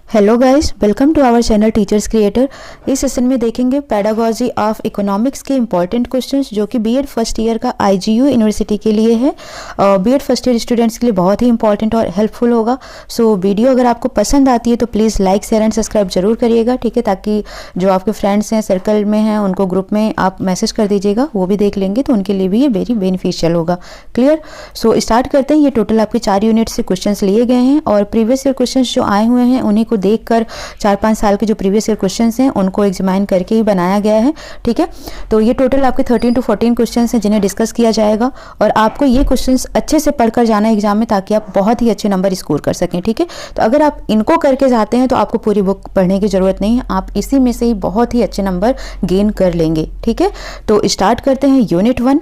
Hello guys, welcome to our channel teachers creator. इस session में देखेंगे पेडागोजी ऑफ इकोनॉमिक्स के इंपॉर्टेंट क्वेश्चंस जो कि बीएड फर्स्ट ईयर का आईजीयू यूनिवर्सिटी के लिए है और बीएड फर्स्ट ईयर स्टूडेंट्स के लिए बहुत ही इंपॉर्टेंट और हेल्पफुल होगा। सो वीडियो अगर आपको पसंद आती है तो please like share and subscribe जरूर करिएगा, ठीक है, ताकि जो आपके फ्रेंड्स हैं, सर्कल में हैं, उनको ग्रुप में आप मैसेज कर दीजिएगा, वो भी देख लेंगे तो उनके लिए भी ये वेरी बेनिफिशियल होगा। क्लियर। सो स्टार्ट करते हैं। ये टोटल आपके 4 यूनिट से क्वेश्चन लिए गए हैं और प्रीवियस ईयर क्वेश्चन जो आए हुए हैं उन्हीं को देखकर 4-5 साल के जो प्रीवियस ईयर क्वेश्चंस हैं उनको एग्जामिन करके ही बनाया गया है, ठीक है। तो ये टोटल आपके 13 to 14 क्वेश्चंस हैं जिन्हें डिस्कस किया जाएगा और आपको ये क्वेश्चंस अच्छे से पढ़कर जाना है एग्जाम में ताकि आप बहुत ही अच्छे नंबर स्कोर कर सकें, ठीक है। तो अगर आप इनको करके जाते हैं तो आपको पूरी बुक पढ़ने की जरूरत नहीं है, आप इसी में से ही बहुत ही अच्छे नंबर गेन कर लेंगे, ठीक है। तो स्टार्ट करते हैं यूनिट 1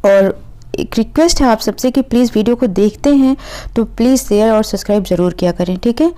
और एक रिक्वेस्ट है आप सबसे कि प्लीज़ वीडियो को देखते हैं तो प्लीज़ शेयर और सब्सक्राइब जरूर किया करें, ठीक है।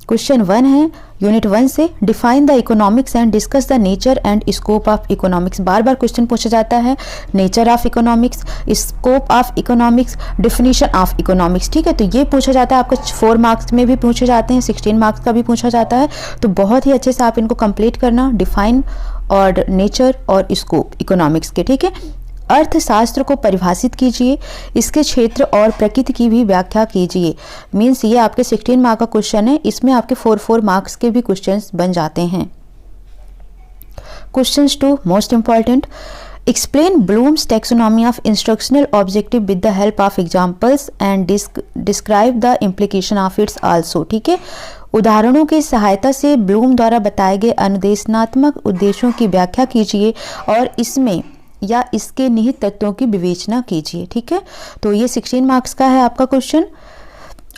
क्वेश्चन 1 है यूनिट 1 से, define the economics and discuss the nature and scope of economics. बार बार क्वेश्चन पूछा जाता है, nature of economics, scope of economics, definition of economics, ठीक है। तो ये पूछा जाता है आपको 4 मार्क्स में भी पूछे जाते हैं, 16 मार्क्स का भी पूछा जाता है। तो बहुत ही अच्छे से आप इनको कंप्लीट करना, डिफाइन और नेचर और स्कोप इकोनॉमिक्स के, ठीक है। अर्थशास्त्र को परिभाषित कीजिए, इसके क्षेत्र और प्रकृति की भी व्याख्या कीजिए। मीन्स ये आपके 16 मार्क का क्वेश्चन है, इसमें आपके 4 मार्क्स के भी क्वेश्चंस बन जाते हैं। Questions 2 most important, explain Bloom's taxonomy of instructional objective with the help of examples and describe the implication of its also, ठीक है। उदाहरणों की सहायता से ब्लूम द्वारा बताए गए अनुदेशनात्मक उद्देश्यों की व्याख्या कीजिए और इसमें या इसके निहित तत्वों की विवेचना कीजिए, ठीक है। तो ये 16 मार्क्स का है आपका क्वेश्चन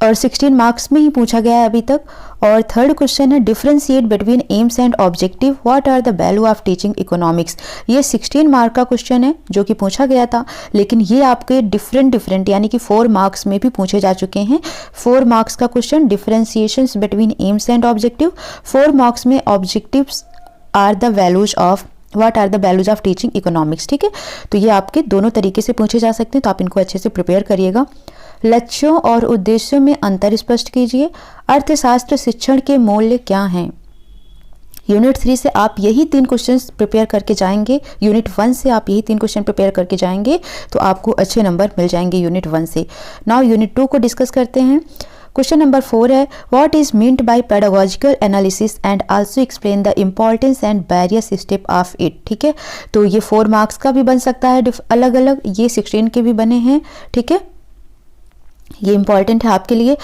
और 16 मार्क्स में ही पूछा गया है अभी तक। और थर्ड क्वेश्चन है, differentiate between aims and objective, what are the value of teaching economics. ये 16 मार्क का क्वेश्चन है जो कि पूछा गया था, लेकिन ये आपके डिफरेंट यानी कि 4 मार्क्स में भी पूछे जा चुके हैं। 4 मार्क्स का question, differentiation between aims and objective, 4 marks में objectives are the values of what are the values of teaching economics, ठीक है। तो ये आपके दोनों तरीके से पूछे जा सकते हैं, तो आप इनको अच्छे से प्रिपेयर करिएगा। लक्ष्यों और उद्देश्यों में अंतर स्पष्ट कीजिए। अर्थशास्त्र शिक्षण के मूल्य क्या हैं। यूनिट 3 से आप यही 3 क्वेश्चंस प्रिपेयर करके जाएंगे, यूनिट 1 से आप यही 3 क्वेश्चन प्रिपेयर करके जाएंगे तो आपको अच्छे नंबर मिल जाएंगे यूनिट 1 से। नाउ यूनिट 2 को डिस्कस करते हैं। क्वेश्चन नंबर 4 है, what is meant by pedagogical analysis and also explain the importance and various step of it, ठीक है। तो ये 4 मार्क्स का भी बन सकता है अलग अलग, ये 16 के भी बने हैं, ठीक है। ये इंपॉर्टेंट है आपके लिए।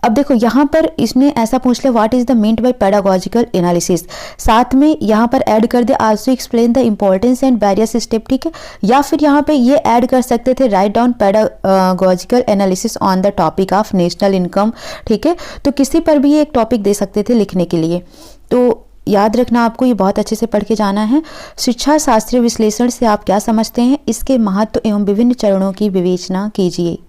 अब देखो यहाँ पर इसने ऐसा पूछ लिया, what is the meant by pedagogical analysis, साथ में यहाँ पर ऐड कर they also explain the importance and various step, ठीक है। या फिर यहाँ पे ये ऐड कर सकते थे, right down pedagogical analysis on the topic of national income, ठीक है। तो किसी पर भी ये एक टॉपिक दे सकते थे लिखने के लिए। तो याद रखना आपको, ये बहुत अच्छे से पढ़ के जाना है। शिक्षा शास्त्रीय विश्लेषण से आप क्या समझते हैं, इसके महत्व एवं विभिन्न चरणों की विवेचना कीजिए।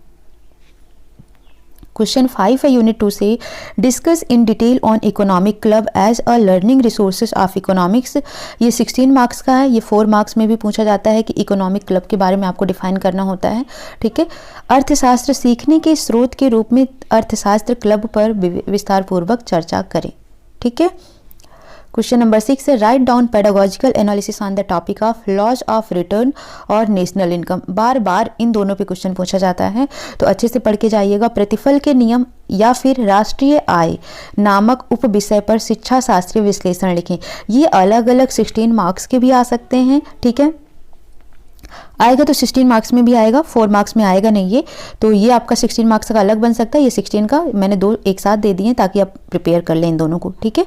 क्वेश्चन 5 है यूनिट 2 से, discuss in detail on economic club as a learning resources of economics. ये 16 मार्क्स का है, ये 4 मार्क्स में भी पूछा जाता है कि इकोनॉमिक क्लब के बारे में आपको डिफाइन करना होता है, ठीक है। अर्थशास्त्र सीखने के स्रोत के रूप में अर्थशास्त्र क्लब पर विस्तार पूर्वक चर्चा करें, ठीक है। क्वेश्चन नंबर 6 है, write down pedagogical analysis on the topic of laws of return और नेशनल इनकम। बार बार इन दोनों पे क्वेश्चन पूछा जाता है, तो अच्छे से पढ़ के जाइएगा। प्रतिफल के नियम या फिर राष्ट्रीय आय नामक उप विषय पर शिक्षा शास्त्रीय विश्लेषण लिखें। ये अलग अलग 16 मार्क्स के भी आ सकते हैं, ठीक है। आएगा तो 16 मार्क्स में भी आएगा, 4 मार्क्स में आएगा नहीं ये, तो ये आपका 16 मार्क्स का अलग बन सकता है। ये 16 का मैंने 2 एक साथ दे दिए ताकि आप प्रिपेयर कर लें इन दोनों को, ठीक है।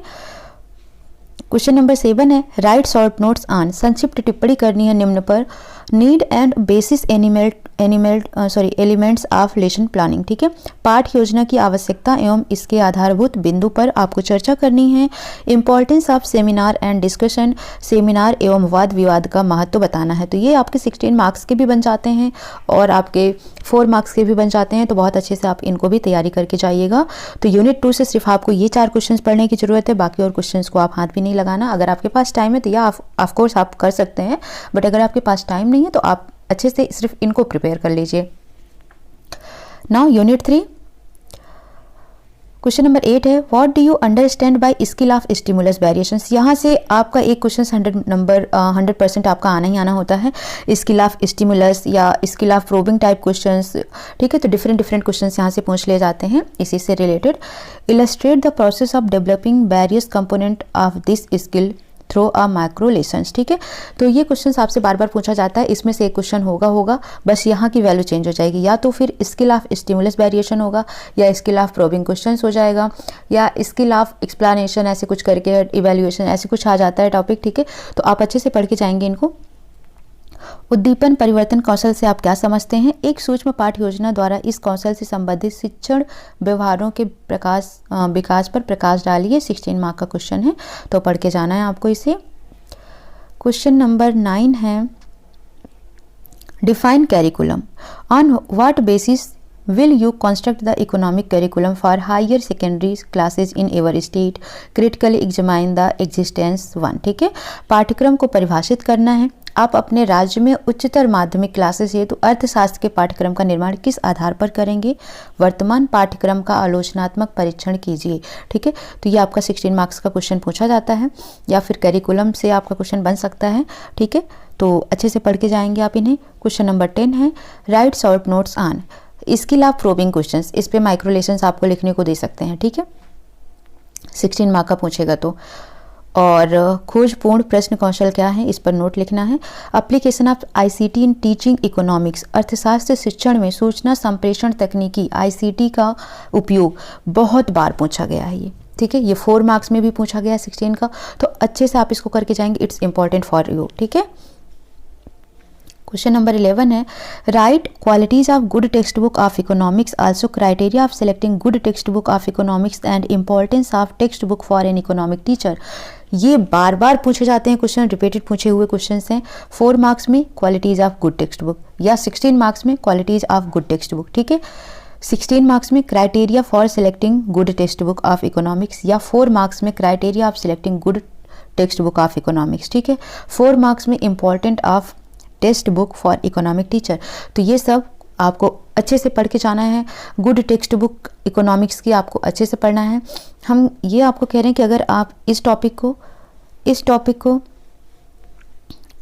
क्वेश्चन नंबर 7 है, राइट शॉर्ट नोट्स ऑन, संक्षिप्त टिप्पणी करनी है निम्न पर, need and bases elements of lesson planning, ठीक है। पाठ योजना की आवश्यकता एवं इसके आधारभूत बिंदु पर आपको चर्चा करनी है। Importance of seminar and discussion, seminar एवं वाद विवाद का महत्व बताना है। तो ये आपके 16 मार्क्स के भी बन जाते हैं और आपके 4 मार्क्स के भी बन जाते हैं, तो बहुत अच्छे से आप इनको भी तैयारी करके जाइएगा। तो यूनिट 2 से सिर्फ आपको ये 4 क्वेश्चन पढ़ने की जरूरत है, बाकी और क्वेश्चन को आप हाथ भी नहीं लगाना। अगर आपके पास टाइम है तो या ऑफकोर्स आप कर सकते हैं, बट अगर आपके पास टाइम नहीं है तो आप अच्छे से सिर्फ इनको प्रिपेयर कर लीजिए। नाउ यूनिट 3 क्वेश्चन नंबर 8 है what do you understand by skill of stimulus variations. यहाँ से आपका एक क्वेश्चन 100% आपका आना ही आना होता है, स्किल ऑफ स्टिमुलस या skill of probing type questions, ठीक है। तो डिफरेंट क्वेश्चंस यहाँ से पूछ लिए जाते हैं इसी से related. Illustrate the process of developing various component of this skill through a micro lessons, ठीक है। तो ये क्वेश्चन आपसे बार बार पूछा जाता है, इसमें से एक क्वेश्चन होगा बस यहाँ की वैल्यू चेंज हो जाएगी, या तो फिर स्किल ऑफ स्टिमुलस वेरिएशन होगा या स्किल ऑफ प्रोबिंग क्वेश्चंस हो जाएगा या स्किल ऑफ एक्सप्लेनेशन, ऐसे कुछ करके इवैल्यूएशन ऐसे कुछ आ जाता है टॉपिक, ठीक है। तो आप अच्छे से पढ़ के जाएंगे इनको। उद्दीपन परिवर्तन कौशल से आप क्या समझते हैं। एक सूक्ष्म पाठ योजना द्वारा इस कौशल से संबंधित शिक्षण व्यवहारों के विकास पर प्रकाश डालिए। 16 मार्क का क्वेश्चन है, तो पढ़ के जाना है आपको इसे। क्वेश्चन नंबर 9 है define curriculum. On what basis will you construct the economic curriculum for higher secondary classes in our state? critically examine the existence 1, ठीक है। पाठ्यक्रम को परिभाषित करना है। आप अपने राज्य में उच्चतर माध्यमिक क्लासेस हेतु अर्थशास्त्र के पाठ्यक्रम का निर्माण किस आधार पर करेंगे। वर्तमान पाठ्यक्रम का आलोचनात्मक परीक्षण कीजिए, ठीक है। तो ये आपका 16 मार्क्स का क्वेश्चन पूछा जाता है या फिर करिकुलम से आपका क्वेश्चन बन सकता है, ठीक है। तो अच्छे से पढ़ के जाएंगे आप इन्हें। क्वेश्चन नंबर 10 है right short notes on skill of probing questions. इस पे माइक्रोलेशंस आपको लिखने को दे सकते हैं, ठीक है। 16 मार्क का पूछेगा तो। और खोजपूर्ण प्रश्न कौशल क्या है, इस पर नोट लिखना है। Application of ICT in teaching economics. अर्थशास्त्र शिक्षण में सूचना संप्रेषण तकनीकी आईसीटी का उपयोग बहुत बार पूछा गया है ये, ठीक है। ये 4 मार्क्स में भी पूछा गया है 16 का, तो अच्छे से आप इसको करके जाएंगे, इट्स इंपॉर्टेंट फॉर यू, ठीक है। क्वेश्चन नंबर 11 है right qualities of good text book of economics, also criteria of selecting good text book of economics and importance of text book for an economic teacher. ये बार बार पूछे जाते हैं question, repeated पूछे हुए question हैं। 4 marks में qualities of good text book या 16 marks में qualities of good text book, ठीक है। 16 मार्क्स में criteria for selecting good text book of economics या 4 मार्क्स में criteria of selecting good text book of economics, ठीक है। 4 मार्क्स में important of text book for economic teacher. तो ये सब आपको अच्छे से पढ़ के जाना है। गुड टेक्स्ट बुक इकोनॉमिक्स की आपको अच्छे से पढ़ना है। हम ये आपको कह रहे हैं कि अगर आप इस टॉपिक को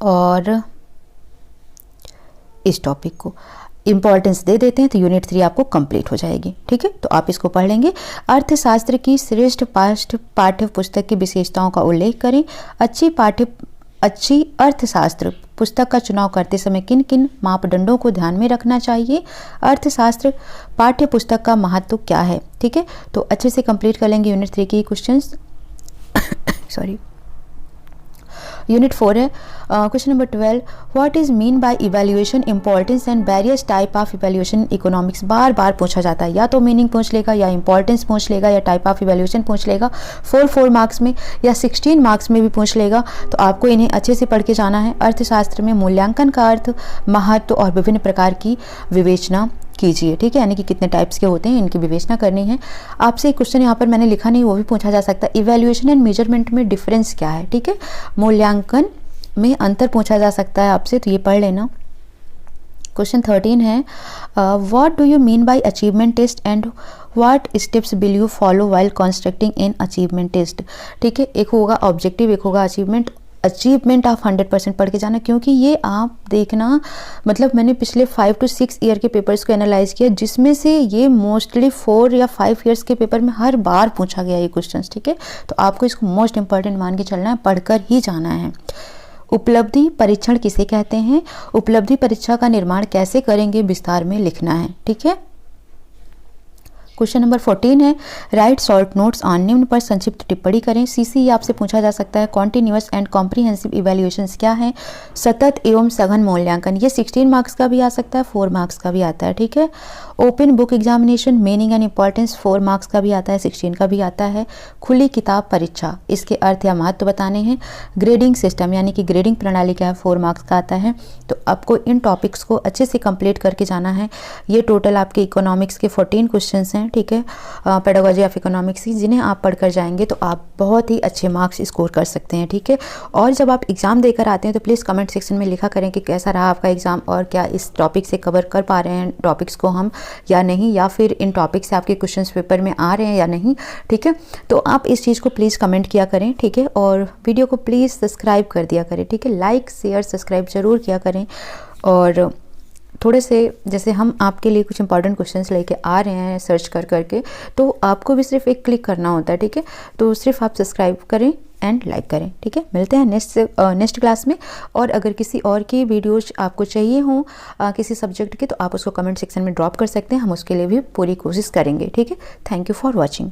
और इस टॉपिक को इंपॉर्टेंस दे देते हैं तो यूनिट 3 आपको कंप्लीट हो जाएगी, ठीक है। तो आप इसको पढ़ लेंगे। अर्थशास्त्र की श्रेष्ठ पाठ्य पुस्तक की विशेषताओं का उल्लेख करें। अच्छी अर्थशास्त्र पुस्तक का चुनाव करते समय किन किन मापदंडों को ध्यान में रखना चाहिए। अर्थशास्त्र पाठ्य पुस्तक का महत्व क्या है, ठीक है। तो अच्छे से कंप्लीट कर लेंगे यूनिट 3 की क्वेश्चंस। सॉरी, यूनिट 4 है question number 12 what is mean by evaluation, importance and various type of evaluation economics. बार बार पूछा जाता है, या तो मीनिंग पूछ लेगा या इंपॉर्टेंस पूछ लेगा या टाइप ऑफ इवैल्यूएशन पूछ लेगा। 4 मार्क्स में या 16 मार्क्स में भी पूछ लेगा। तो आपको इन्हें अच्छे से पढ़ के जाना है। अर्थशास्त्र में मूल्यांकन का अर्थ, महत्व और विभिन्न प्रकार की विवेचना कीजिए, ठीक है। यानी कि कितने टाइप्स के होते हैं, इनकी विवेचना करनी है। आपसे एक क्वेश्चन यहाँ पर मैंने लिखा नहीं, वो भी पूछा जा सकता है। इवैल्यूएशन एंड मेजरमेंट में डिफरेंस क्या है, ठीक है। मूल्यांकन में अंतर पूछा जा सकता है आपसे, तो ये पढ़ लेना। क्वेश्चन 13 है what do you mean by achievement test and what steps will you follow while constructing an achievement test, ठीक है। एक होगा ऑब्जेक्टिव, एक होगा अचीवमेंट ऑफ 100% पढ़ के जाना, क्योंकि ये आप देखना, मतलब मैंने पिछले 5 to 6 ईयर के पेपर्स को एनालाइज किया, जिसमें से ये मोस्टली 4 या 5 ईयर्स के पेपर में हर बार पूछा गया ये क्वेश्चंस, ठीक है। तो आपको इसको मोस्ट इंपॉर्टेंट मान के चलना है, पढ़कर ही जाना है। उपलब्धि परीक्षण किसे कहते हैं, उपलब्धि परीक्षा का निर्माण कैसे करेंगे, विस्तार में लिखना है, ठीक है। क्वेश्चन नंबर 14 है राइट शॉर्ट नोट्स ऑन। निम्न पर संक्षिप्त टिप्पणी करें। सीसी आपसे पूछा जा सकता है। कॉन्टिन्यूअस एंड कॉम्प्रिहेंसिव इवैल्यूएशंस क्या है। सतत एवं सघन मूल्यांकन, ये 16 मार्क्स का भी आ सकता है, 4 मार्क्स का भी आता है, ठीक है। Open book examination, meaning and importance, 4 marks का भी आता है, 16 का भी आता है। खुली किताब परीक्षा, इसके अर्थ या महत्व बताने हैं। ग्रेडिंग सिस्टम यानी कि ग्रेडिंग प्रणाली क्या है, 4 मार्क्स का आता है। तो आपको इन टॉपिक्स को अच्छे से कंप्लीट करके जाना है। ये टोटल आपके इकोनॉमिक्स के 14 क्वेश्चन हैं, ठीक है, पेडागोजी ऑफ इकोनॉमिक्स की, जिन्हें आप पढ़कर जाएंगे तो आप बहुत ही अच्छे मार्क्स स्कोर कर सकते हैं। ठीक है, और जब आप एग्ज़ाम देकर आते हैं तो प्लीज़ कमेंट सेक्शन में लिखा करें कि कैसा रहा आपका एग्ज़ाम और क्या इस टॉपिक से कवर कर पा रहे हैं टॉपिक्स को हम या नहीं, या फिर इन टॉपिक से आपके क्वेश्चंस पेपर में आ रहे हैं या नहीं। ठीक है, तो आप इस चीज़ को प्लीज़ कमेंट किया करें। ठीक है, और वीडियो को प्लीज़ सब्सक्राइब कर दिया करें। ठीक है, लाइक शेयर सब्सक्राइब ज़रूर किया करें। और थोड़े से जैसे हम आपके लिए कुछ इंपॉर्टेंट क्वेश्चंस लेके आ रहे हैं सर्च कर करके, तो आपको भी सिर्फ एक क्लिक करना होता है। ठीक है, तो सिर्फ आप सब्सक्राइब करें एंड लाइक करें। ठीक है, मिलते हैं नेक्स्ट क्लास में। और अगर किसी और की वीडियोज आपको चाहिए हो किसी सब्जेक्ट की, तो आप उसको कमेंट सेक्शन में ड्रॉप कर सकते हैं, हम उसके लिए भी पूरी कोशिश करेंगे। ठीक है, थैंक यू फॉर वॉचिंग।